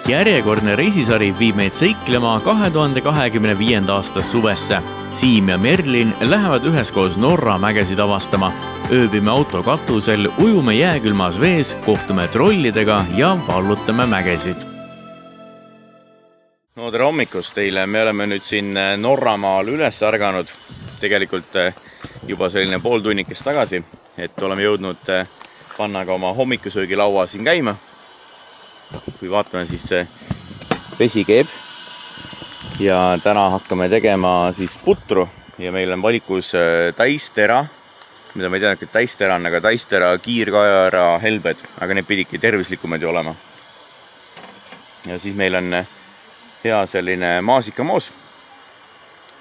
Järjekordne reisisari viib meid seiklema 2025. aasta suvesse. Siim ja Merlin lähevad üheskoos Norra mägesid avastama. Ööbime auto katusel, ujume jääkülmas vees, kohtume trollidega ja vallutame mägesid. No tere hommikust teile, me oleme nüüd siin Norramaal üles ärganud. Tegelikult juba selline pool tunnikest tagasi, et oleme jõudnud panna ka oma hommikusöögilaua siin käima. Kui vaatame, siis vesi keeb ja täna hakkame tegema siis putru ja meil on valikus täistera, mida ma ei tea, et täistera on, aga täistera, kiirkaera, helbed, aga need pididki tervislikumad ju olema. Ja siis meil on hea selline maasikamoos.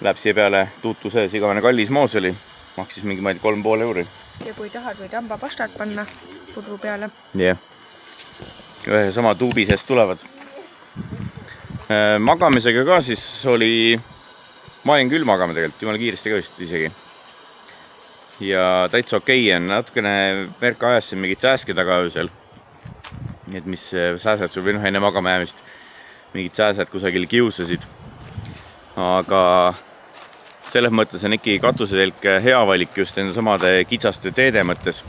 Läheb siia peale tuutu sees, igavene kallis moos oli, maksis mingi 3,5 euri. Ja kui tahad, võid hambapastat panna pudru peale. Jah. Ühe sama tuubi seest tulevad. Magamisega ka siis oli, ma jäin küll magama tegelikult, jumala kiiresti ka vist isegi. Ja täitsa okei on, natukene Merka ajas siin mingid sääske taga öösel. Et mis sääsed sul või enne magama jäämist, mingid sääsed kusagil kiusasid. Aga selles mõttes on ikka katusetelk hea valik just nende samade kitsaste teede mõttes.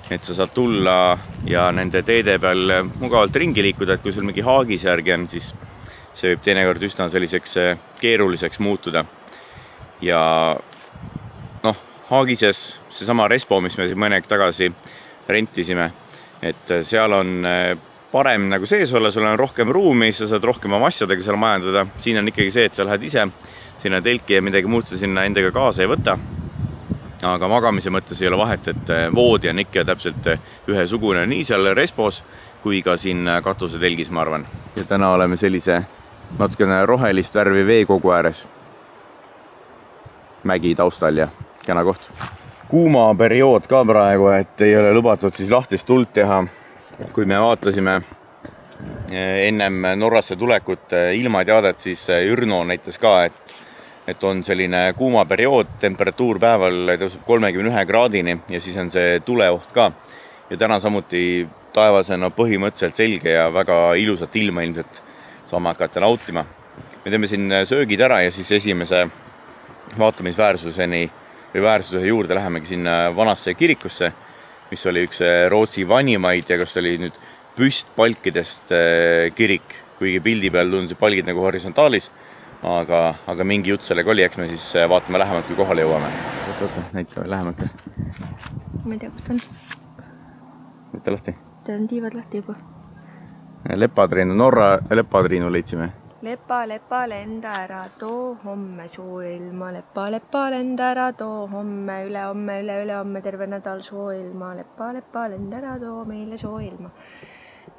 Et sa saad tulla ja nende teede peal mugavalt ringi liikuda, et kui sul mingi haagis järgi on, siis see võib teinekord üsna selliseks keeruliseks muutuda. Ja haagises seesama Respo, mis me mõneg tagasi rentisime, et seal on parem nagu sees olla, sul on rohkem ruumi, sa saad rohkem oma asjadega seal majandada. Siin on ikkagi see, et sa lähed ise sinna telki ja midagi muud sa sinna endaga kaasa ei võta. Aga magamise mõttes ei ole vahet, et voodi on ikka täpselt ühesugune nii seal Respos kui ka siin katusetelgis, ma arvan. Ja täna oleme sellise natukene rohelist värvi veekogu ääres. Mägi taustal ja kena koht. Kuuma periood ka praegu, et ei ole lubatud siis lahtist tuld teha. Kui me vaatasime ennem Norrasse tulekut ilmateadet, siis Yrno näitas ka, et on selline kuuma periood, temperatuur päeval tõuseb 31 kraadini ja siis on see tuleoht ka. Ja täna samuti taevas on põhimõtteliselt selge ja väga ilusat ilma ilmselt saame hakata nautima. Me teeme siin söögid ära ja siis esimese vaatamisväärsuseni või väärsuse juurde lähemegi sinna vanasse kirikusse, mis oli üks Rootsi vanimaid ja kas oli nüüd püstpalkidest kirik, kuigi pildi peal tundus palgid nagu horisontaalis. Aga mingi jutt sellega oli, eks me siis vaatame lähemalt, kui kohale jõuame. Oota, näitame lähemalt. Ma ei tea, kus ta on. Võtta lahti. Teil on tiivad lahti juba. Lepatriinu, Norra lepatriinu leidsime. Lepa, lenda ära, too homme sooilma. Lepa, lenda ära, too homme, ülehomme, terve nädal sooilma. Lepa, lenda ära, too meile sooilma.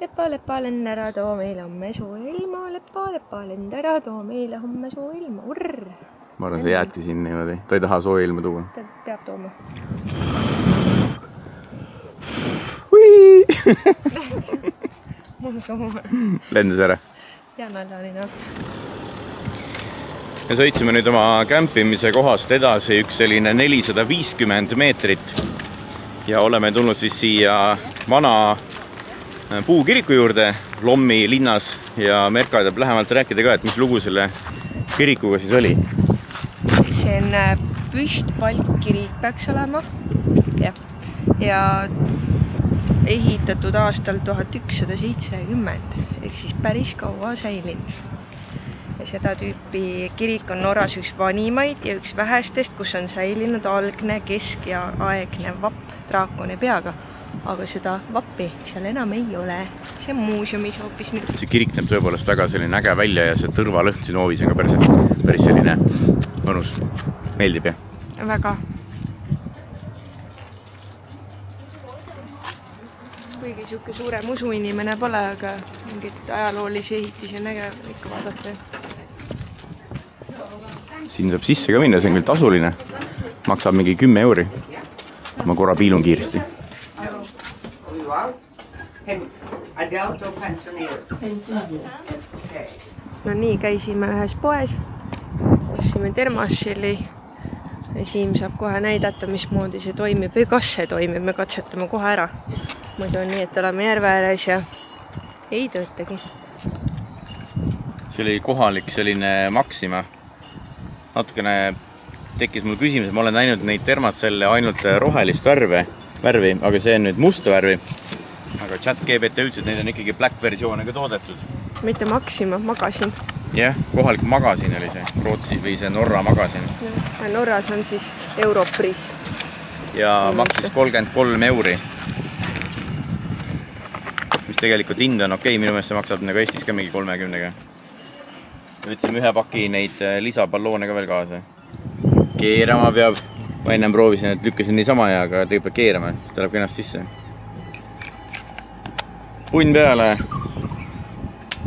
Lepa, lend ära, too meile homme sooilma. Lepa, lend ära, too meile homme sooilma. Urr! Ma arvan, see jäädki siin niimoodi. Ta ei taha sooilma tuua. Ta peab tooma. Hui! Lendas ära. Ja naljanina. Me sõitsime nüüd oma kämpimise kohast edasi üks selline 450 meetrit. Ja oleme tulnud siis siia vana puukiriku juurde Lommi linnas ja Merka tahab lähemalt rääkida ka, et mis lugu selle kirikuga siis oli. See on püstpalkkirik peaks olema ja ehitatud aastal 1170 ehk siis päris kaua säilinud. Ja seda tüüpi kirik on Norras üks vanimaid ja üks vähestest, kus on säilinud algne kesk- ja aegne vapp draakoni peaga. Aga seda vappi seal enam ei ole. See on muuseumis hoopis nüüd. See kirik näeb tõepoolest väga selline äge välja ja see tõrvalõht siin hoovis on ka päris selline mõnus. Meeldib, jah? Väga. Kuigi siuke suurem usuinimene pole, aga mingit ajaloolisi ehitisi on äge ikka vaadata. Siin saab sisse ka minna, see on küll tasuline. Maksab mingi 10 euri. Ma korra piilun kiiresti. No nii, käisime ühes poes, ostsime termossilli ja Siim saab kohe näidata, mismoodi see toimib või kas see toimib, me katsetame kohe ära. Muidu on nii, et oleme järve ääres ja ei töötagi. see oli kohalik selline Maxima. Natukene tekkis mul küsimus, ma olen näinud neid termatselle ainult rohelist värvi, aga see on nüüd must värvi. Aga ChatGPT ütles, et neid on ikkagi black versiooniga toodetud. Mitte Maxima, Magasin. Jah, kohalik Magasin oli see, Rootsi või see Norra Magasin. Norras on siis Europris. Ja maksis 33 €. Mis tegelikult hind on okei, minu meelest see maksab nagu Eestis ka mingi 30-ga. Võtsime ühe paki neid lisaballoone ka veel kaasa. Keerama peab. Ma ennem proovisin, et lükkasin niisama ja aga tegelikult peab keerama, siis tuleb ennast sisse. Punn peale.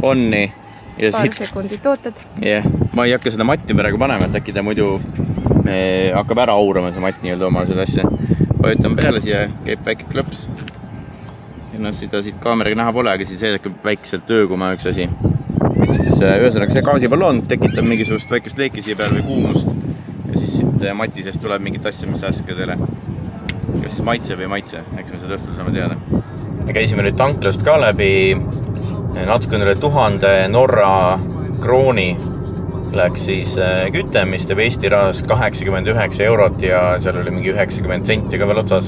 Onni. Ja Paar sekundit ootad. Yeah. Ma ei hakka seda matti praegu panema, et äkki ta muidu hakkab ära aurama see matt nii-öelda oma seda asja. Vajutan peale siia, käib väike klõps. Ja seda siit kaameraga näha pole, aga siis seisab väikselt tööguma üks asi. Siis ühesõnaga see gaasiballoon tekitab mingisugust väikest leeki siia peale või kuumust. Ja siis siit matisest tuleb mingit asja, mis äske teile. Kas siis maitse või maitse, eks me seda õhtul saame teada. Me käisime nüüd tanklast ka läbi. Natuke üle 1000 Norra krooni läks siis küte, mis teeb Eesti rahas 89 € ja seal oli mingi 90 senti ka veel otsas.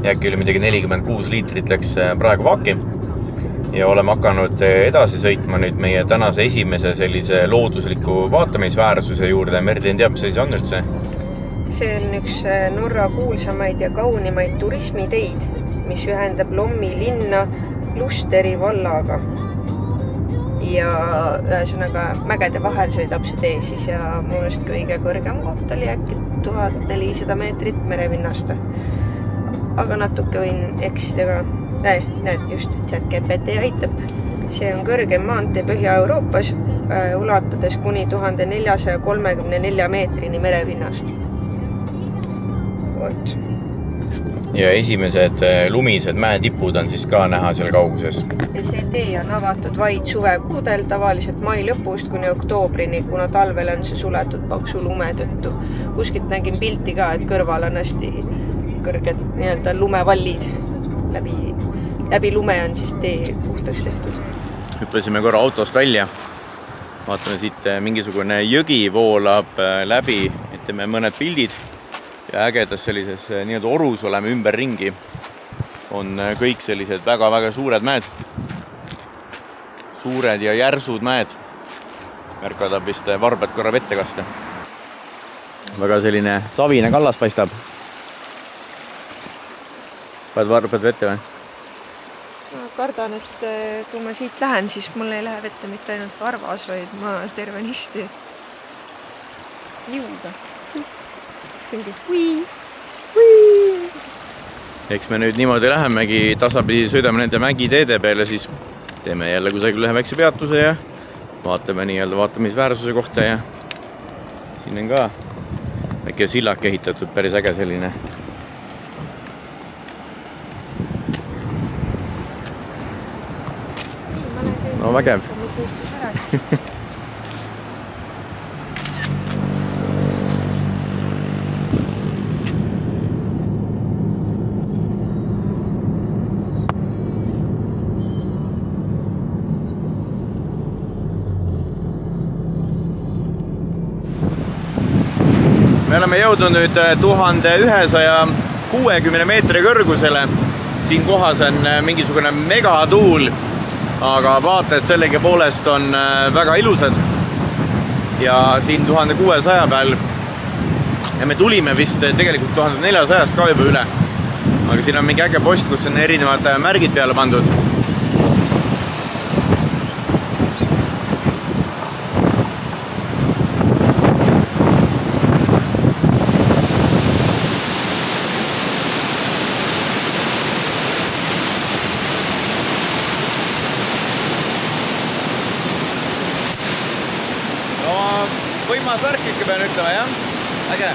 Ja äkki oli midagi 46 liitrit läks praegu vaaki. Ja oleme hakanud edasi sõitma nüüd meie tänase esimese sellise loodusliku vaatamisväärsuse juurde. Merlin teab, mis see on üldse? See on üks Norra kuulsamaid ja kaunimaid turismiteid, mis ühendab Lommi linna Lusteri vallaga. Ja ühesõnaga mägede vahel sõidab see tee siis ja muust kõige kõrgem koht oli äkki 1400 meetrit merepinnast. Aga natuke võin eksida ka. Näed, just ChatGPT aitab. See on kõrgem maantee Põhja-Euroopas, ulatades kuni 1434 meetrini merepinnast. Oot. Ja esimesed lumised mäetipud on siis ka näha seal kauguses. See tee on avatud vaid suvekuudel, tavaliselt mai lõpust kuni oktoobrini, kuna talvel on see suletud paksu lume tõttu. Kuskilt nägin pilti ka, et kõrval on hästi kõrged nii-öelda lumevallid. Läbi lume on siis tee puhtaks tehtud. Hüppasime korra autost välja. Vaatame siit mingisugune jõgi voolab läbi, et teeme mõned pildid. Ja ägedas sellises nii-öelda orus oleme ümber ringi. On kõik sellised väga-väga suured mäed. Suured ja järsud mäed. Märkadab vist varbad korra vette kasta. Väga selline savine kallas paistab. Paned varbad vette või? Ma kardan, et kui ma siit lähen, siis mul ei lähe vette mitte ainult varvas, vaid ma tervenisti liuga. Eks me nüüd niimoodi lähemegi, tasapidi sõidame nende mägiteede peale, siis teeme jälle kusagil ühe väikse peatuse ja vaatame nii-öelda vaatamisväärsuse kohta ja siin on ka väike sillak ehitatud, päris äge selline. No vägev. Me oleme jõudnud nüüd 1160 meetri kõrgusele. Siin kohas on mingisugune megatuul, aga vaated sellegi poolest on väga ilusad. Ja siin 1600 peal ja me tulime vist tegelikult 1400 ka juba üle. Aga siin on mingi äge post, kus on erinevad märgid peale pandud. Võimas värk ikka pean ütlema, jah? Äge.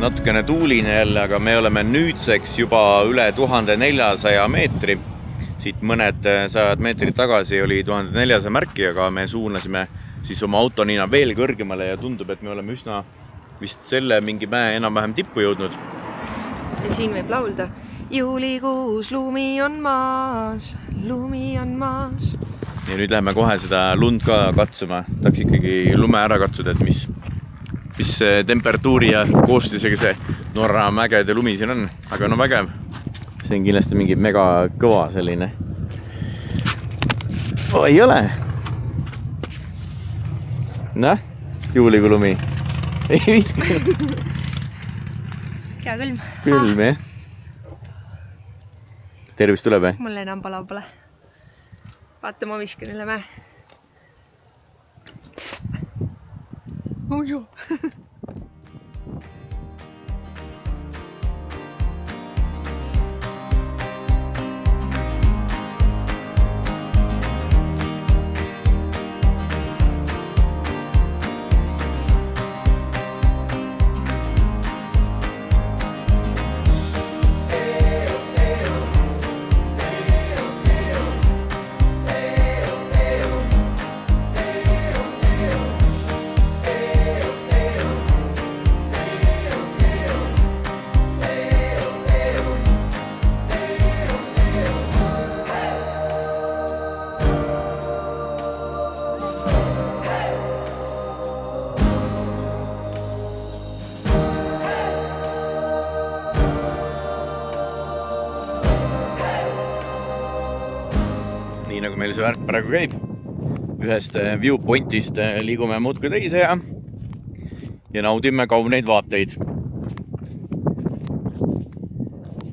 natukene tuuline jälle, aga me oleme nüüdseks juba üle 1400 meetri. Siit mõned sajad meetrid tagasi oli 1400 märki, aga me suunasime siis oma autonina veel kõrgemale ja tundub, et me oleme üsna vist selle mingi mäe enam-vähem tippu jõudnud. Ja siin võib laulda: juulikuus lumi on maas, lumi on maas. Ja nüüd läheme kohe seda lund ka katsuma. Tahaks ikkagi lume ära katsuda, et mis temperatuuri ja koostisega see Norra mägede lumi siin on. Aga no vägev. See on kindlasti mingi mega kõva selline. Ei ole. Näh, juulikuu lumi. Ei viskanud. Hea külm. Külm, jah. Tervist tuleb, eh? Mul enam palav pole. Vaata, ma viskan üle mäe. Oh joo. Nii nagu meil see värk praegu käib. Ühest viewpointist liigume muudkui teise ja naudime kauneid vaateid.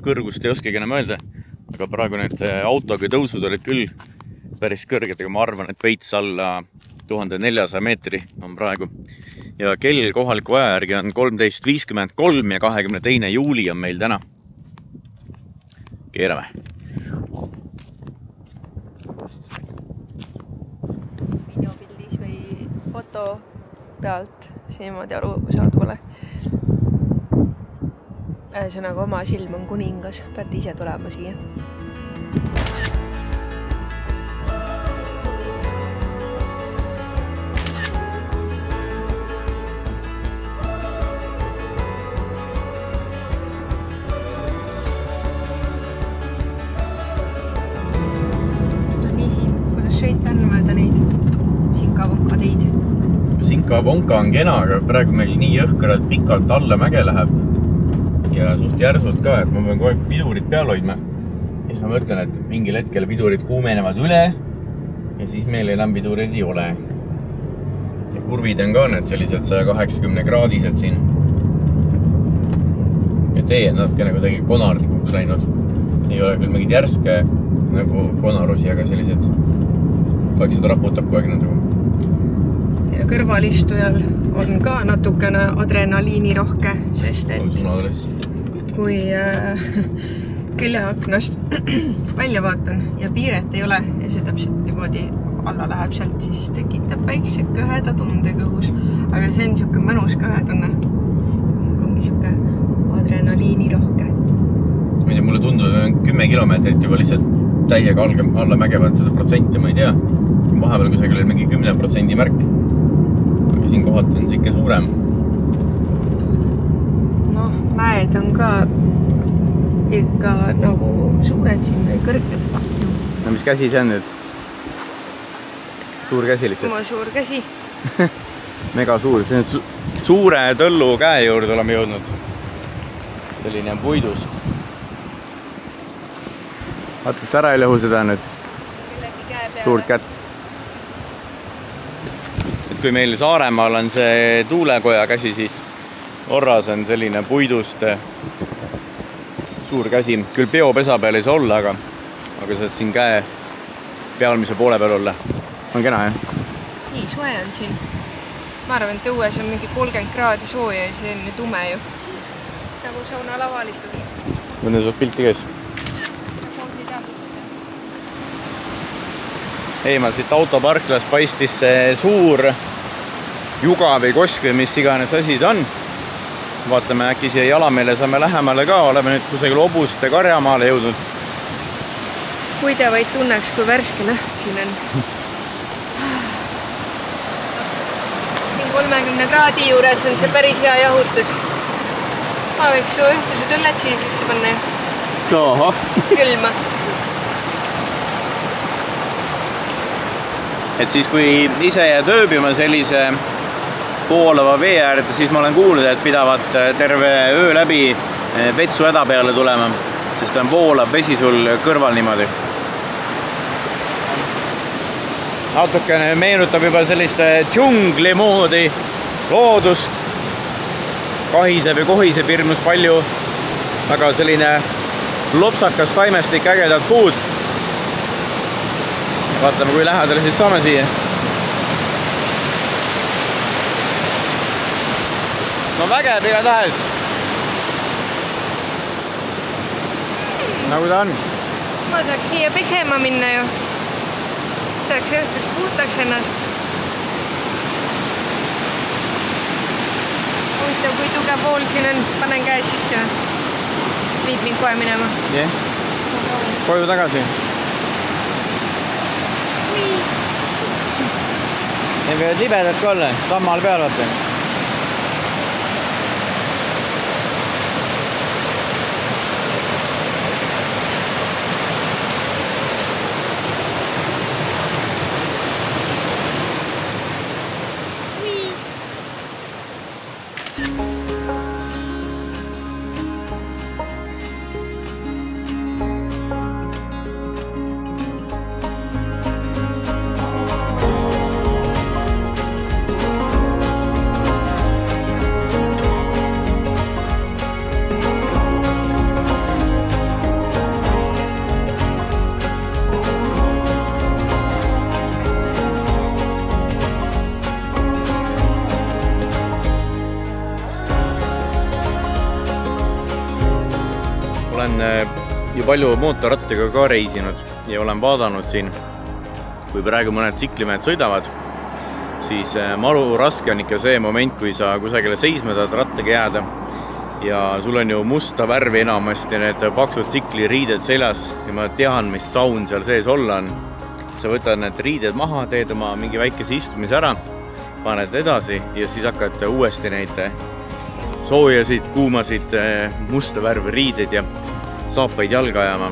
Kõrgust ei oskagi enam öelda, aga praegu need autoga tõusud olid küll päris kõrged, aga ma arvan, et veits alla 1400 meetri on praegu. Ja kell kohaliku aja järgi on 13.53 ja 22. juuli on meil täna. Keerame. Videopildis või foto pealt niimoodi aru saada pole. Ühesõnaga, oma silm on kuningas, peate ise tulema siia. Sõita on mööda neid Sinka-Vonka teid. Sinka-Vonka on kena, aga praegu meil nii jõhkralt pikalt alla mäge läheb ja suht järsult ka, et ma pean kogu aeg pidurid peal hoidma. Ja siis ma mõtlen, et mingil hetkel pidurid kuumenevad üle ja siis meil enam pidurid ei ole. Ja kurvid on ka need sellised 180 kraadised siin. Ja tee on natuke nagu tegi konardikuks läinud. Ei ole küll mingid järske nagu konarusi, aga sellised vaikselt raputab kogu aeg nagu. Ja kõrvalistujal on ka natukene adrenaliini rohke, sest et kui küljeaknast välja vaatan ja piiret ei ole ja see täpselt niimoodi alla läheb sealt, siis tekitab väikse köheda tunde kõhus. Aga see on siuke mõnus köhetunne. Ongi siuke adrenaliini rohke. Ma ei tea, mulle tundub, et on 10 kilomeetrit juba lihtsalt täiega alla mägevad 100%, ma ei tea. Vahepeal kusagil oli mingi 10% märk. Aga siin kohalt on see ikka suurem. Noh, mäed on ka ikka nagu suured siin või kõrged. No mis käsi see on nüüd? Suur käsi lihtsalt? Oma suur käsi. Mega suur. See on suure tõllu käe juurde oleme jõudnud. Selline on puidust. Vaatad, sa ära ei lõhu seda nüüd? Suurt kätt. Et kui meil Saaremaal on see tuulekoja käsi, siis Norras on selline puidust suur käsi. Küll peopesa peal ei saa olla, aga saad siin käe pealmise poole peal olla. On kena, jah? Nii soe on siin. Ma arvan, et õues on mingi 30 kraadi sooja ja see on nüüd tume ju. Nagu sauna lavalistuks. Mõnda suht pilti käes. Eemal siit autoparklas paistis see suur juga või kosk või mis iganes asi ta on. vaatame äkki siia Jalameele saame lähemale ka, oleme nüüd kusagil Hobuste Karjamaale jõudnud. Kui te vaid tunneks, kui värske lõht siin on. Siin 30 kraadi juures on see päris hea jahutus. Ma võiks su ühtused õlled siia sisse panna. Külma. Et siis kui ise jääd ööbima sellise voolava vee äärde, siis ma olen kuulnud, et pidavat terve öö läbi vetsu häda peale tulema, sest on voolav vesi sul kõrval niimoodi. Natukene meenutab juba sellist džungli moodi loodust. Kahiseb ja kohiseb hirmus palju. Väga selline lopsakas taimestik, ägedad puud. Vaatame, kui lähedale siis saame siia. No vägev igatahes. Nagu ta on. Ma saaks siia pesema minna ju. Saaks õhtus puhtaks ennast. Huvitav, kui tugev vool siin on. Panen käes sisse. Viib mind kohe minema. Jah. Koju tagasi. Need võivad libedad ka olla. Tammal peal vaata. Olen ju palju mootorrattaga ka reisinud ja olen vaadanud siin, kui praegu mõned tsiklimehed sõidavad, siis maru raske on ikka see moment, kui sa kusagile seisma tahad rattaga jääda ja sul on ju musta värvi enamasti need paksud tsikliriided seljas ja ma tean, mis sound seal sees olla on. Sa võtad need riided maha, teed oma mingi väikese istumise ära, paned edasi ja siis hakkad uuesti neid soojasid, kuumasid, musta värvi riided ja saapaid jalga ajama.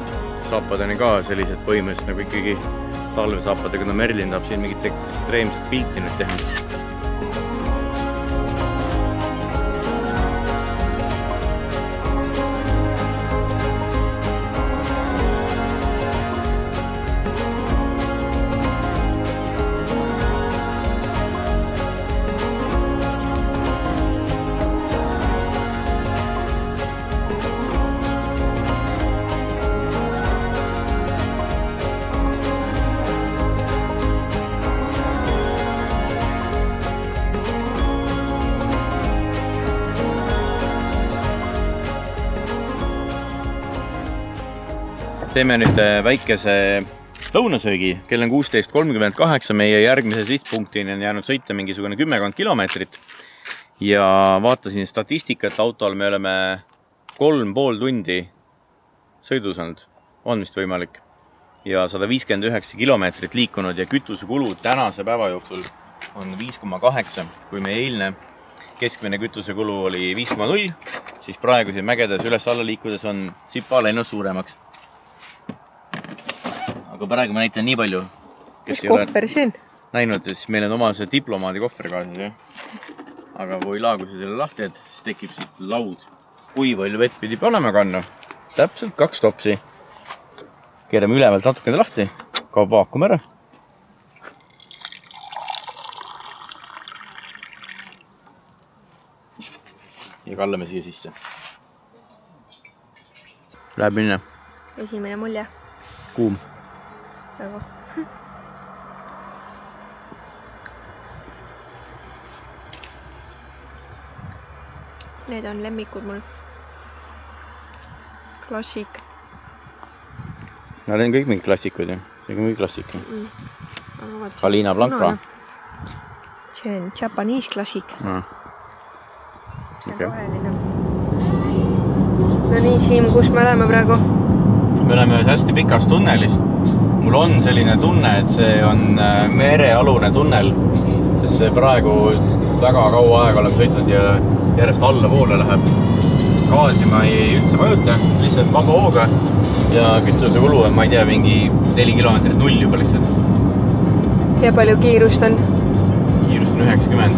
Saapad on ka sellised põhimõtteliselt nagu ikkagi talvesaapad, aga Merlin tahab siin mingit ekstreemset pilti nüüd teha. Teeme nüüd väikese lõunasöögi. Kell on 16.38, meie järgmise sihtpunktini on jäänud sõita mingisugune 10 kilomeetrit. Ja vaatasin statistikat autol, me oleme 3,5 tundi sõidus olnud, on vist võimalik. Ja 159 kilomeetrit liikunud ja kütusekulu tänase päeva jooksul on 5,8. Kui meie eilne keskmine kütusekulu oli 5,0, siis praegu siin mägedes üles alla liikudes on sipa läinud suuremaks. Aga praegu ma näitan nii palju, kes ei ole näinud, siis meil on oma see diplomaadi kohver kaasas. Ja? Aga kui laagusi selle lahti, siis tekib siit laud. Kui palju vett pidi panema kanna? Täpselt 2 topsi. Keerame ülevalt natukene lahti, kaob vaakum ära. Ja kallame siia sisse. Läheb minna. Esimene mulje. Kuum. Väga. Need on lemmikud mul. Klassik. Nad on kõik mingid klassikud ju. See on mingi klassik. Kalina Blanca. See on Japanese klassik. See on roheline. No nii, Siim, kus me oleme praegu? Me oleme ühes hästi pikas tunnelis. Mul on selline tunne, et see on merealune tunnel, sest see praegu väga kaua aega oleme sõitnud ja järjest alla poole läheb. Gaasi ma ei üldse vajuta, lihtsalt vaba hooga ja kütusekulu on, ma ei tea, mingi 4 kilomeetrit null juba lihtsalt. Ja palju kiirust on? Kiirust on 90.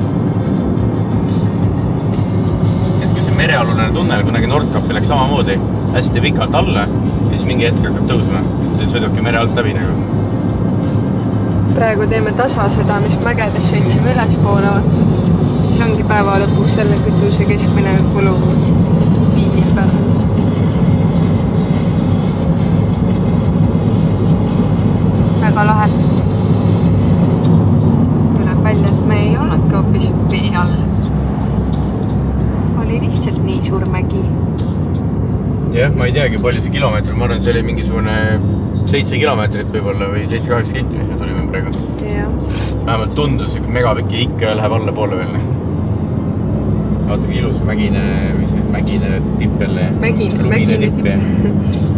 Et kui see merealune tunnel kunagi Nordkapi läks samamoodi hästi pikalt alla ja siis mingi hetk hakkab tõusma. See sõidubki mere alt läbi nagu. Praegu teeme tasa seda, mis mägedes sõitsime ülespoole. Siis ongi päeva lõpuks selle kütuse keskmine kulu 5 peal. Väga lahe. Tuleb välja, et me ei olnudki hoopis vee all. Oli lihtsalt nii suur mägi. Jah, ma ei teagi, palju see kilomeetri. Ma arvan, see oli mingisugune 7 kilomeetrit võib-olla või 7-8 kilti, mis me tulime praegu. Vähemalt tundus, et megapikk ikka läheb alla poole veel. Vaata, kui ilus mägine tipp jälle. Mägine tipp.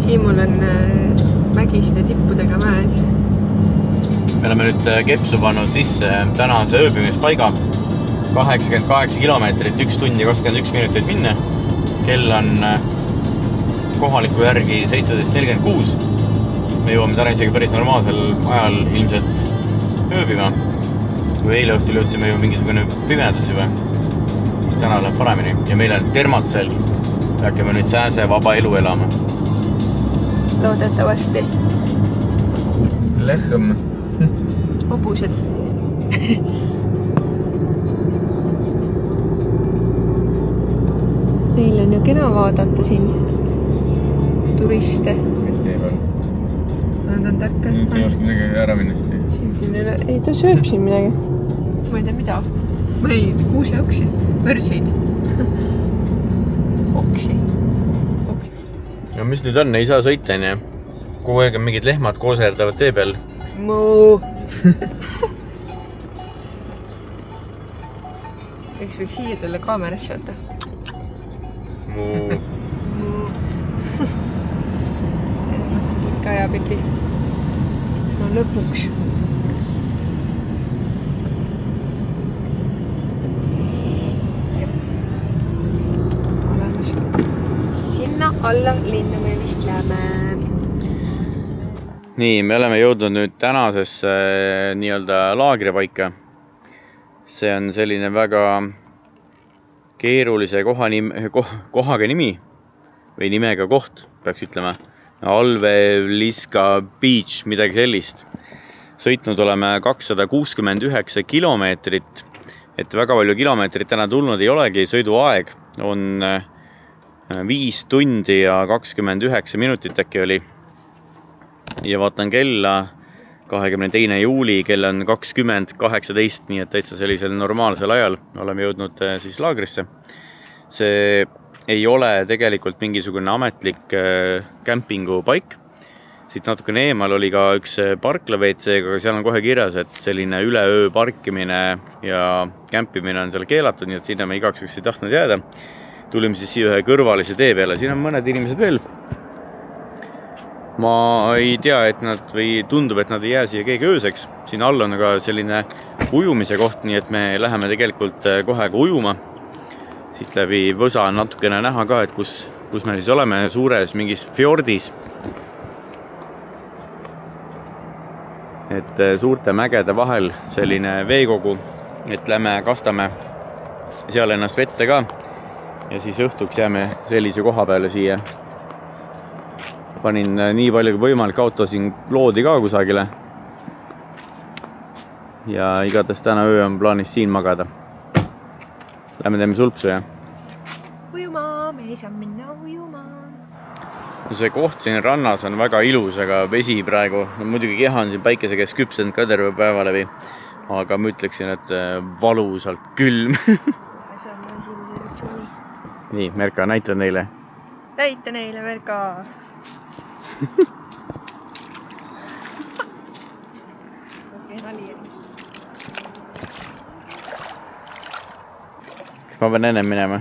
Siimul on mägiste tippudega mäed. Me oleme nüüd Kepsu pannud sisse tänase ööbimispaiga. 88 kilomeetrit, 1 tund ja 21 minutit minna. Kell on kohaliku järgi 17.46. Me jõuame täna isegi päris normaalsel ajal ilmselt ööbima. Kui eile õhtul jõudsime ju mingisugune pimedus juba, siis täna läheb paremini. Ja meil on termat selg. Hakkame nüüd sääse vaba elu elama. Loodetavasti. Lehm. Hobused. Neil on ju kena vaadata siin turiste. Mis teeb on? Nad on tarka. Ei oska midagi ära minnast. Ei, ta sööb siin midagi. Ma ei tea mida. Või kuuseoksi, võrsid. Oksi. No mis nüüd on? Ei saa sõita, nii. Kogu aeg on mingid lehmad kooserdavad tee peal. Muu. Võiks siia talle kaamerasse võtta. Muu. Ma saan siit ka hea pildi. No lõpuks. Olemas. Sinna alla linna me vist läheme. Nii, me oleme jõudnud nüüd tänasesse nii-öelda laagripaika. See on selline väga keerulise kohaga nimi või nimega koht, peaks ütlema. Alveliska Beach, midagi sellist. Sõitnud oleme 269 kilomeetrit, et väga palju kilomeetrit täna tulnud ei olegi. Sõiduaeg on 5 tundi ja 29 minutit äkki oli. Ja vaatan kella 22. juuli, kell on 20.18, nii et täitsa sellisel normaalsel ajal oleme jõudnud siis laagrisse. See ei ole tegelikult mingisugune ametlik kämpingupaik. Siit natukene eemal oli ka üks parkla WC, aga seal on kohe kirjas, et selline üleöö parkimine ja kämpimine on seal keelatud, nii et sinna me igaks üks ei tahtnud jääda. Tulime siis siia ühe kõrvalise tee peale, siin on mõned inimesed veel. Ma ei tea, et nad või tundub, et nad ei jää siia keegi ööseks. Siin all on aga selline ujumise koht, nii et me läheme tegelikult kohe ka ujuma. Siit läbi võsa on natukene näha ka, et kus me siis oleme suures mingis fjordis. Et suurte mägede vahel selline veekogu, et lähme kastame seal ennast vette ka. Ja siis õhtuks jääme sellise koha peale siia. Panin nii palju kui võimalik auto siin loodi ka kusagile. Ja igatahes täna öö on plaanis siin magada. Lähme teeme sulpsu, jah? Ujuma, me ei saa minna ujuma. See koht siin rannas on väga ilus, aga vesi praegu, muidugi keha on siin päikese käes küpsenud ka terve päeva läbi. Aga ma ütleksin, et valusalt külm. See on esimese reaktsiooni. Nii, Merka, näita neile. Näita neile, Merka. Kas ma pean ennem minema?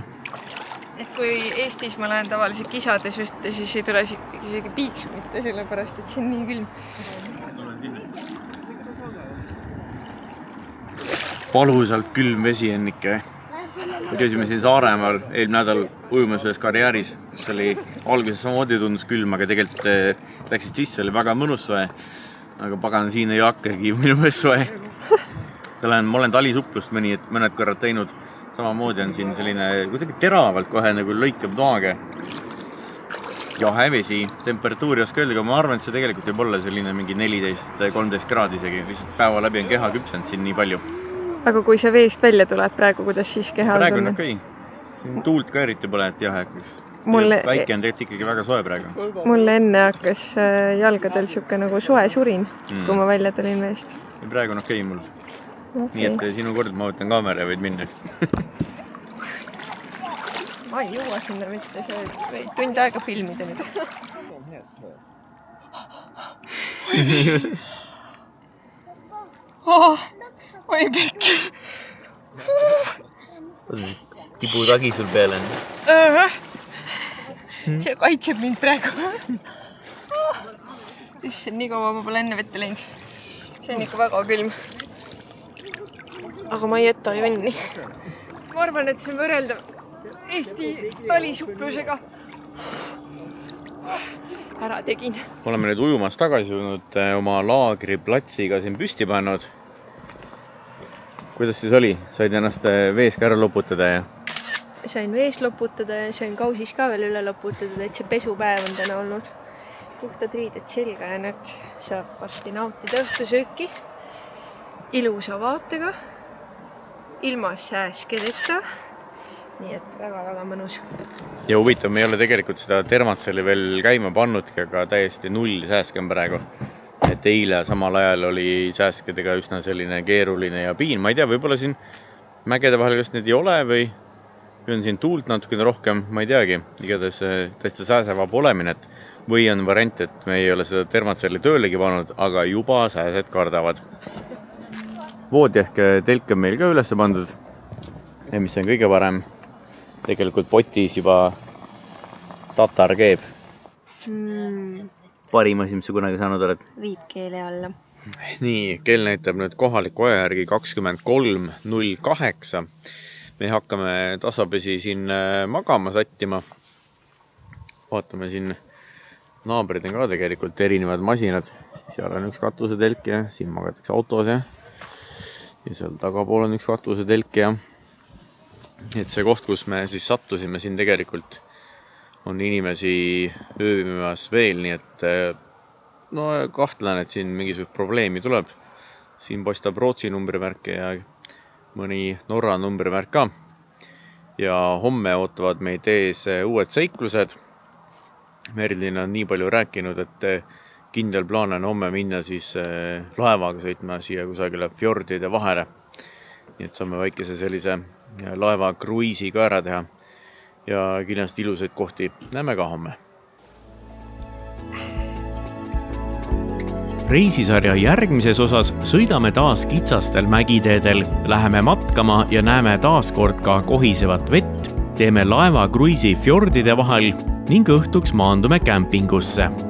kui Eestis ma lähen tavaliselt kisades vette, siis ei tule siit isegi piiksu mitte, sellepärast, et see on nii külm. Palusalt külm vesi ennike. Me käisime siin Saaremaal eelmine nädal ujumas ühes karjääris, kus oli alguses samamoodi tundus külm, aga tegelikult läksid sisse, oli väga mõnus soe. Aga pagan siin ei hakkagi minu meelest soe. Ma olen talisuplust mõned korrad teinud. Samamoodi on siin selline kuidagi teravalt kohe nagu lõikab noage. Ja hävesi temperatuuri oska öelda, aga ma arvan, et see tegelikult võib olla selline mingi 14-13 kraad isegi. Lihtsalt päeva läbi on keha küpsend siin nii palju. Aga kui sa veest välja tuled praegu, kuidas siis keha praegu on okei. Tuult ka eriti pole, et jah, väike on tegelikult ikkagi väga soe praegu. Mulle enne hakkas jalgadel siuke nagu soe surin, kui ma välja tulin veest. Ja praegu on okei mul. Nii et sinu kord ma võtan kaamera ja võid minna. Ma ei jõua sinna mitte, see tund aega filmida nüüd. Oi pikk. Tibu tagi sul peale. See kaitseb mind praegu. Issand, nii kaua ma pole enne vette läinud. See on ikka väga külm. Aga ma ei jäta jonni. Ma arvan, et see on võrreldav Eesti talisupplusega. Ära tegin. Oleme nüüd ujumas tagasi jõudnud oma laagriplatsiga siin püsti pannud. Kuidas siis oli? Said ennast vees ka ära loputada ja? Sain vees loputada ja sain kausis ka veel üle loputada, et see pesupäev on täna olnud. Puhtad riided selga ja nüüd saab varsti nautida õhtusööki. Ilusa vaatega. Ilma sääskedeta. Nii et väga-väga mõnus. Ja huvitav, me ei ole tegelikult seda termatseli veel käima pannudki, aga täiesti null sääske on praegu. Et eile samal ajal oli sääskedega üsna selline keeruline ja piin. Ma ei tea, võib-olla siin mägede vahel kas need ei ole või on siin tuult natukene rohkem, ma ei teagi. Igatahes täitsa sääsevab olemine, et või on variant, et me ei ole seda termatselli töölegi pannud, aga juba sääsed kardavad. Voodi ehk telk on meil ka üles pandud. Ja mis on kõige parem, tegelikult potis juba tatar keeb. Parim asi, mis sa kunagi saanud oled? Viib keele alla. Nii, keel näitab nüüd kohaliku aja järgi 23.08. Me hakkame tasapesi siin magama sättima. Vaatame siin, naabrid on ka tegelikult erinevad masinad. Seal on üks katusetelk ja siin magatakse autos ja seal tagapool on üks katusetelk ja et see koht, kus me siis sattusime, siin tegelikult on inimesi ööbimas veel, nii et no kahtlen, et siin mingisugust probleemi tuleb. Siin paistab Rootsi numbrimärke ja mõni Norra numbrimärk ka. Ja homme ootavad meid ees uued seiklused. Merlin on nii palju rääkinud, et kindel plaan on homme minna siis laevaga sõitma siia kusagile fjordide vahele. Nii et saame väikese sellise laeva kruiisi ka ära teha ja kindlasti ilusaid kohti näeme ka homme. Reisisarja järgmises osas sõidame taas kitsastel mägiteedel, läheme matkama ja näeme taas kord ka kohisevat vett, teeme laeva kruiisi fjordide vahel ning õhtuks maandume kämpingusse.